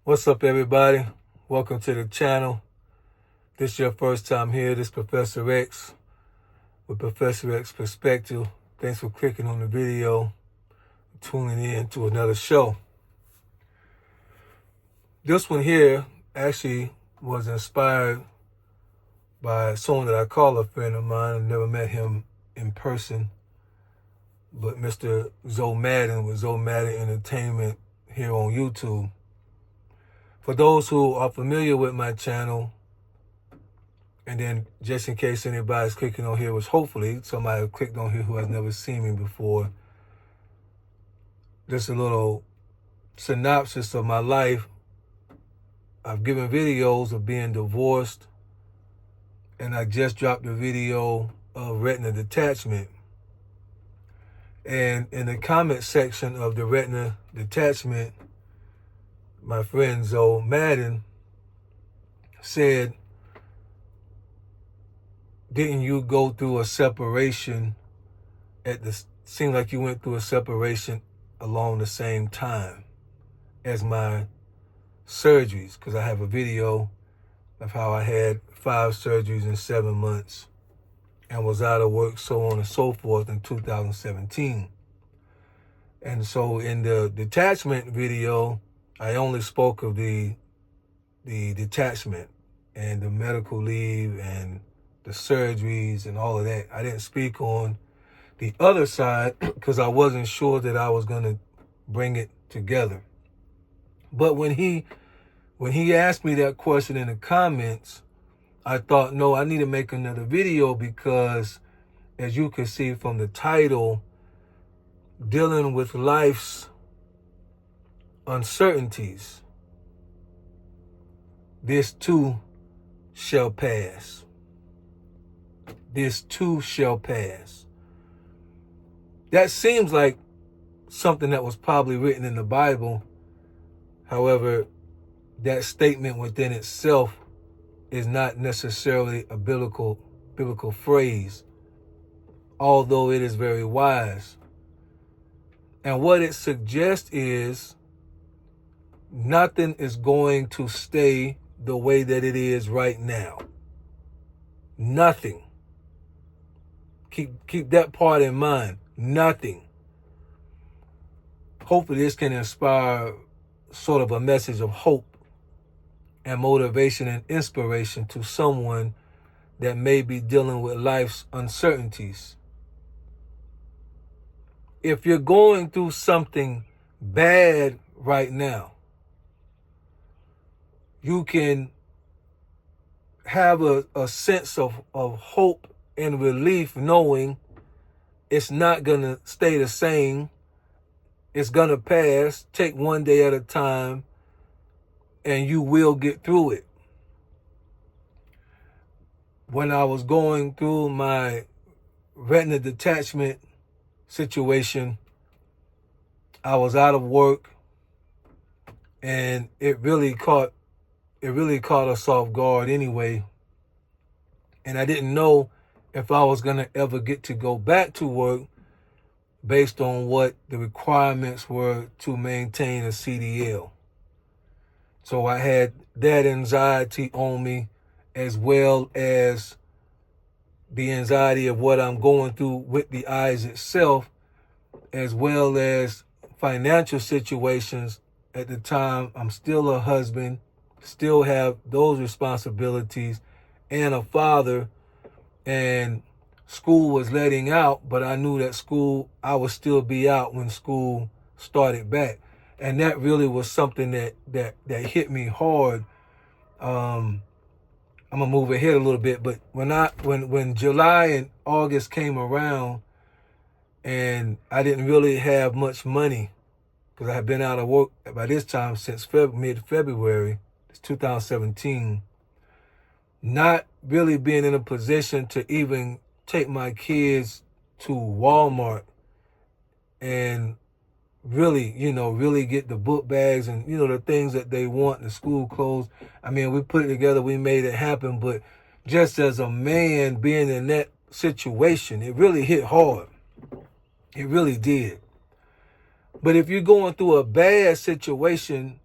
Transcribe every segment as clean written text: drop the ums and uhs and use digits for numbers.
What's up, everybody? Welcome to the channel. This is your first time here. This is Professor X with Professor X Perspective. Thanks for clicking on the video, tuning in to another show. This one here actually was inspired by someone that I call a friend of mine. I never met him in person, but Mr. Zoe Madden with Zoe Madden Entertainment here on YouTube. For those who are familiar with my channel, and then just in case anybody's clicking on here, which hopefully somebody clicked on here who has never seen me before, just a little synopsis of my life. I've given videos of being divorced, and I just dropped a video of retina detachment. And in the comment section of the retina detachment, my friend Zoe Madden said, didn't you go through a separation seemed like you went through a separation along the same time as my surgeries? Because I have a video of how I had 5 surgeries in 7 months and was out of work, so on and so forth, in 2017. And so in the detachment video, I only spoke of the detachment and the medical leave and the surgeries and all of that. I didn't speak on the other side because I wasn't sure that I was going to bring it together. But when he asked me that question in the comments, I thought, no, I need to make another video because, as you can see from the title, dealing with life's uncertainties, this too shall pass. This too shall pass. That seems like something that was probably written in the Bible. However, that statement within itself is not necessarily a biblical phrase, although it is very wise. And what it suggests is nothing is going to stay the way that it is right now. Nothing. Keep that part in mind. Nothing. Hopefully this can inspire sort of a message of hope and motivation and inspiration to someone that may be dealing with life's uncertainties. If you're going through something bad right now, you can have a sense of hope and relief knowing it's not going to stay the same. It's going to pass. Take one day at a time, and you will get through it. When I was going through my retina detachment situation, I was out of work, and it really caught us off guard anyway. And I didn't know if I was going to ever get to go back to work based on what the requirements were to maintain a CDL. So I had that anxiety on me, as well as the anxiety of what I'm going through with the eyes itself, as well as financial situations. At the time, I'm still a husband, still have those responsibilities, and a father, and school was letting out, but I knew that I would still be out when school started back. And that really was something that hit me hard. I'm gonna move ahead a little bit, but when July and August came around, and I didn't really have much money because I had been out of work by this time since mid-February, it's 2017, not really being in a position to even take my kids to Walmart and really get the book bags and, the things that they want, the school clothes. I mean, we put it together, we made it happen, but just as a man being in that situation, it really hit hard. It really did. But if you're going through a bad situation,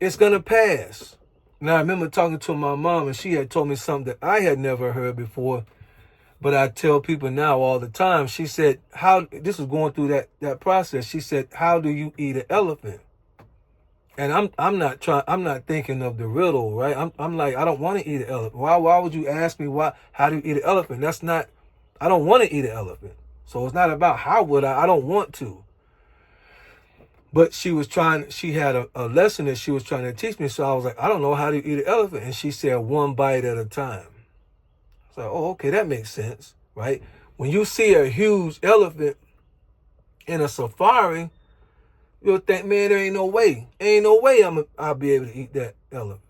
it's going to pass. Now, I remember talking to my mom, and she had told me something that I had never heard before, but I tell people now all the time. She said, this was going through that process. She said, how do you eat an elephant? And I'm not thinking of the riddle, right? I'm like, I don't want to eat an elephant. Why would you ask me how do you eat an elephant? I don't want to eat an elephant. So it's not about how would I don't want to. But she had a lesson that she was trying to teach me. So I was like, I don't know how to eat an elephant. And she said, one bite at a time. I was like, oh, okay, that makes sense, right? When you see a huge elephant in a safari, you'll think, man, there ain't no way. Ain't no way I'll be able to eat that elephant.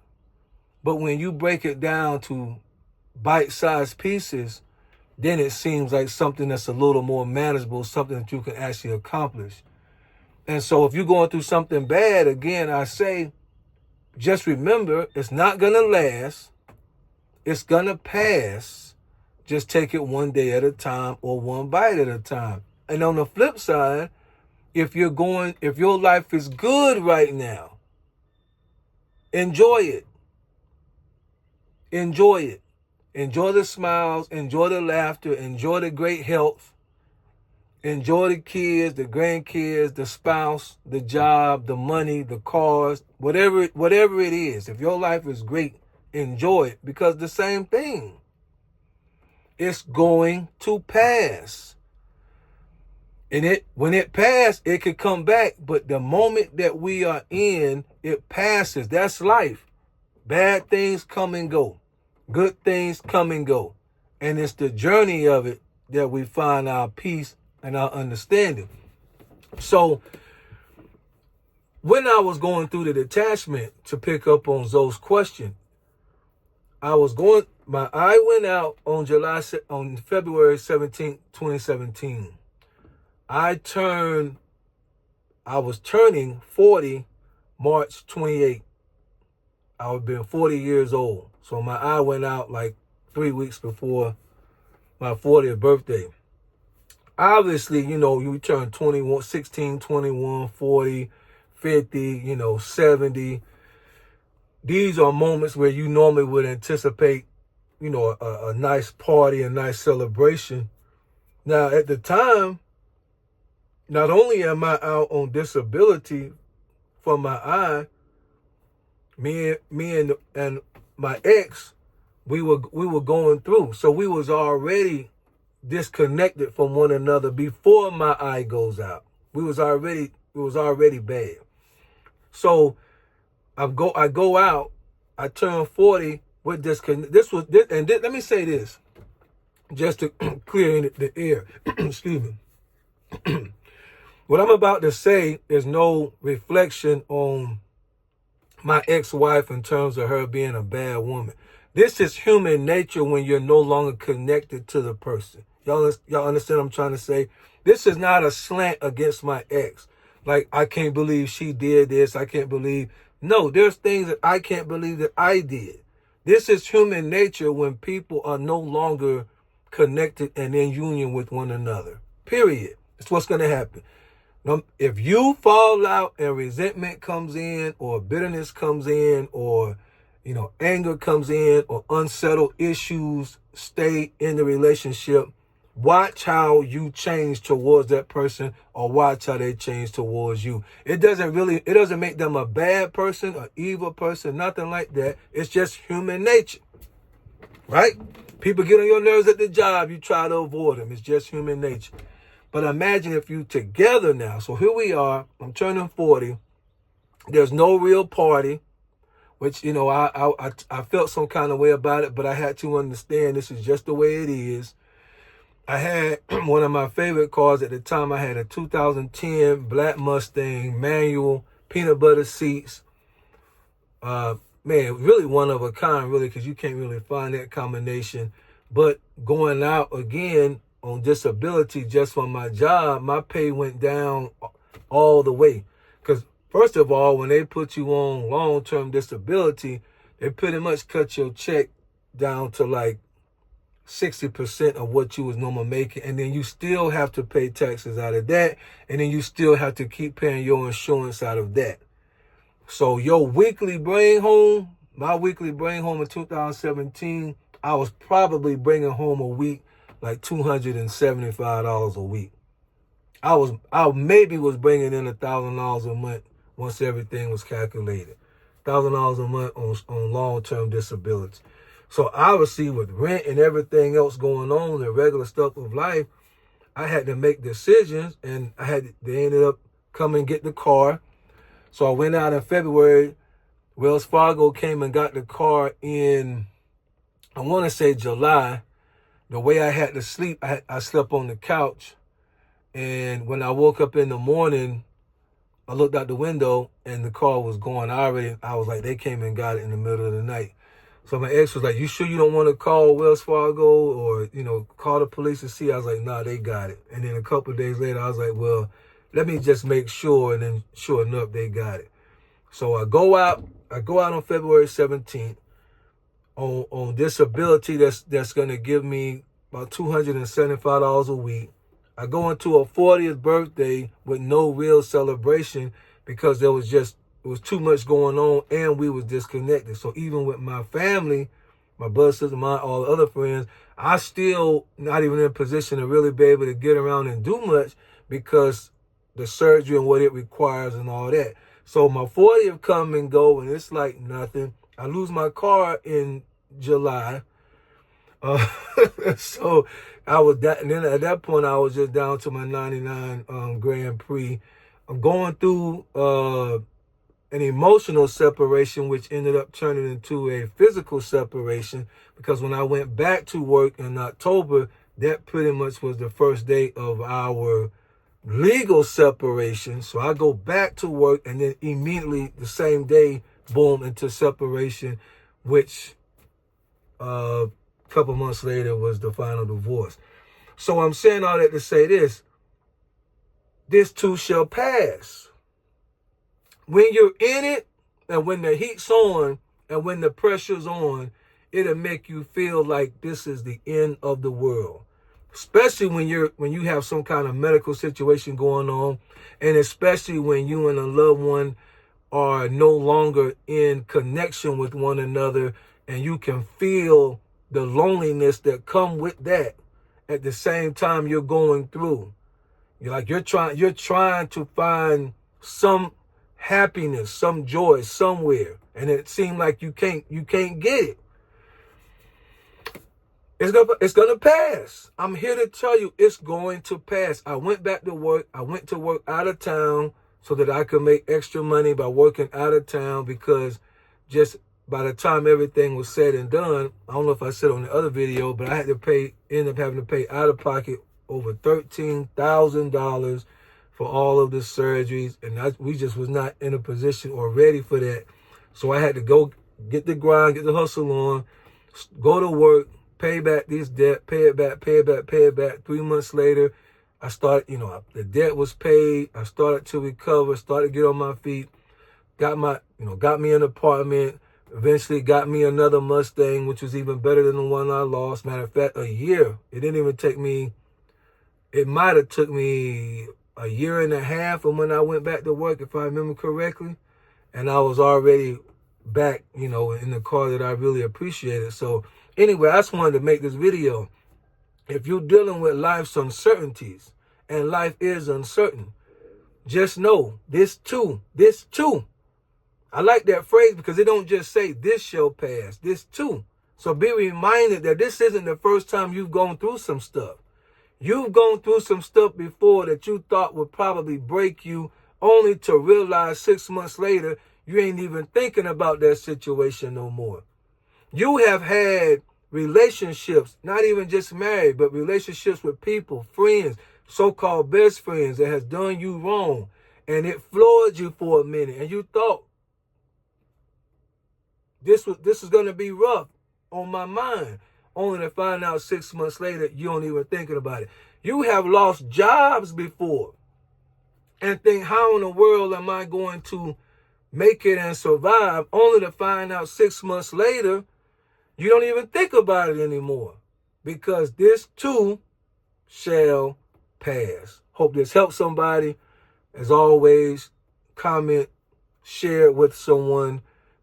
But when you break it down to bite-sized pieces, then it seems like something that's a little more manageable, something that you can actually accomplish. And so if you're going through something bad, again, I say, just remember, it's not going to last. It's going to pass. Just take it one day at a time or one bite at a time. And on the flip side, if your life is good right now, enjoy it. Enjoy it. Enjoy the smiles, enjoy the laughter, enjoy the great health. Enjoy the kids, the grandkids, the spouse, the job, the money, the cars, whatever it is. If your life is great, enjoy it, because the same thing. It's going to pass. And when it passes, it could come back. But the moment that we are in, it passes. That's life. Bad things come and go. Good things come and go. And it's the journey of it that we find our peace and our understanding. So when I was going through the detachment, to pick up on Zoe's question, my eye went out on February 17th, 2017. I was turning 40 March 28th. I would have been 40 years old. So my eye went out like 3 weeks before my 40th birthday. Obviously, you turn 21, 16, 21, 40, 50, 70. These are moments where you normally would anticipate, a nice party, a nice celebration. Now, at the time, not only am I out on disability from my eye, me and my ex, we were going through. So we was already disconnected from one another before my eye goes out. It was already bad. So I go out, I turn 40 with disconnect. Let me say this, just to clear the air. Excuse me. What I'm about to say is no reflection on my ex-wife in terms of her being a bad woman. This is human nature when you're no longer connected to the person. Y'all understand what I'm trying to say? This is not a slant against my ex. Like, I can't believe she did this. I can't believe. No, there's things that I can't believe that I did. This is human nature when people are no longer connected and in union with one another. Period. It's what's going to happen. If you fall out and resentment comes in, or bitterness comes in, or anger comes in, or unsettled issues stay in the relationship, watch how you change towards that person, or watch how they change towards you. It doesn't make them a bad person, an evil person, nothing like that. It's just human nature, right? People get on your nerves at the job, you try to avoid them. It's just human nature. But imagine if you together now. So here we are. I'm turning 40. There's no real party, which, I felt some kind of way about it, but I had to understand this is just the way it is. I had one of my favorite cars at the time. I had a 2010 black Mustang, manual, peanut butter seats. Really one of a kind, really, because you can't really find that combination. But going out again on disability just from my job, my pay went down all the way. Because first of all, when they put you on long-term disability, they pretty much cut your check down to like 60% of what you was normally making. And then you still have to pay taxes out of that. And then you still have to keep paying your insurance out of that. So your weekly bring home, my weekly bring home in 2017, I was probably bringing home a week like $275 a week. I maybe was bringing in $1,000 a month once everything was calculated. $1,000 a month on long-term disability. So obviously with rent and everything else going on, the regular stuff of life, I had to make decisions, and they ended up coming and get the car. So I went out in February. Wells Fargo came and got the car in, I want to say July. The way I had to sleep, I slept on the couch. And when I woke up in the morning, I looked out the window and the car was gone. I was like, they came and got it in the middle of the night. So my ex was like, you sure you don't want to call Wells Fargo or, call the police and see? I was like, nah, they got it. And then a couple of days later, I was like, well, let me just make sure. And then sure enough, they got it. So I go out on February 17th on disability that's going to give me about $275 a week. I go into a 40th birthday with no real celebration because there was too much going on and we was disconnected. So even with my family, my brother, sister, all the other friends, I still not even in a position to really be able to get around and do much because the surgery and what it requires and all that. So my 40th come and go and it's like nothing. I lose my car in July. So I was that, and then at that point I was just down to my 99 Grand Prix. I'm going through an emotional separation, which ended up turning into a physical separation, because when I went back to work in October, that pretty much was the first day of our legal separation. So I go back to work and then immediately the same day, boom, into separation, which couple months later was the final divorce. So I'm saying all that to say this too shall pass. When you're in it and when the heat's on and when the pressure's on, it'll make you feel like this is the end of the world. Especially when you have some kind of medical situation going on, and especially when you and a loved one are no longer in connection with one another, and you can feel the loneliness that come with that at the same time you're going through. You're trying to find some happiness, some joy somewhere, and it seems like you can't get it. It's gonna pass. I'm here to tell you it's going to pass. I went back to work. I went to work out of town so that I could make extra money by working out of town, because just by the time everything was said and done, I don't know if I said on the other video, but I had to end up having to pay out of pocket over $13,000 for all of the surgeries, and we just was not in a position or ready for that. So I had to go get the grind, get the hustle on, go to work, pay back this debt, pay it back. 3 months later, I started, the debt was paid. I started to recover, started to get on my feet, got me an apartment. Eventually got me another Mustang, which was even better than the one I lost. Matter of fact, a year. It didn't even take me, it might have took me a year and a half from when I went back to work, if I remember correctly. And I was already back, in the car that I really appreciated. So anyway, I just wanted to make this video. If you're dealing with life's uncertainties, and life is uncertain, just know this too. I like that phrase because it don't just say this shall pass, this too. So be reminded that this isn't the first time you've gone through some stuff. You've gone through some stuff before that you thought would probably break you, only to realize 6 months later, you ain't even thinking about that situation no more. You have had relationships, not even just married, but relationships with people, friends, so-called best friends that has done you wrong. And it floored you for a minute. And you thought, this is going to be rough on my mind, only to find out 6 months later you don't even thinking about it. You have lost jobs before and think, how in the world am I going to make it and survive, only to find out 6 months later you don't even think about it anymore, because this too shall pass. Hope this helps somebody. As always, comment, share it with someone.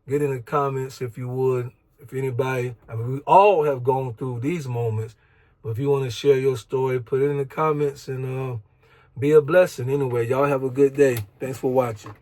Get in the comments if you would. If anybody, I mean, we all have gone through these moments. But if you want to share your story, put it in the comments and be a blessing. Anyway, y'all have a good day. Thanks for watching.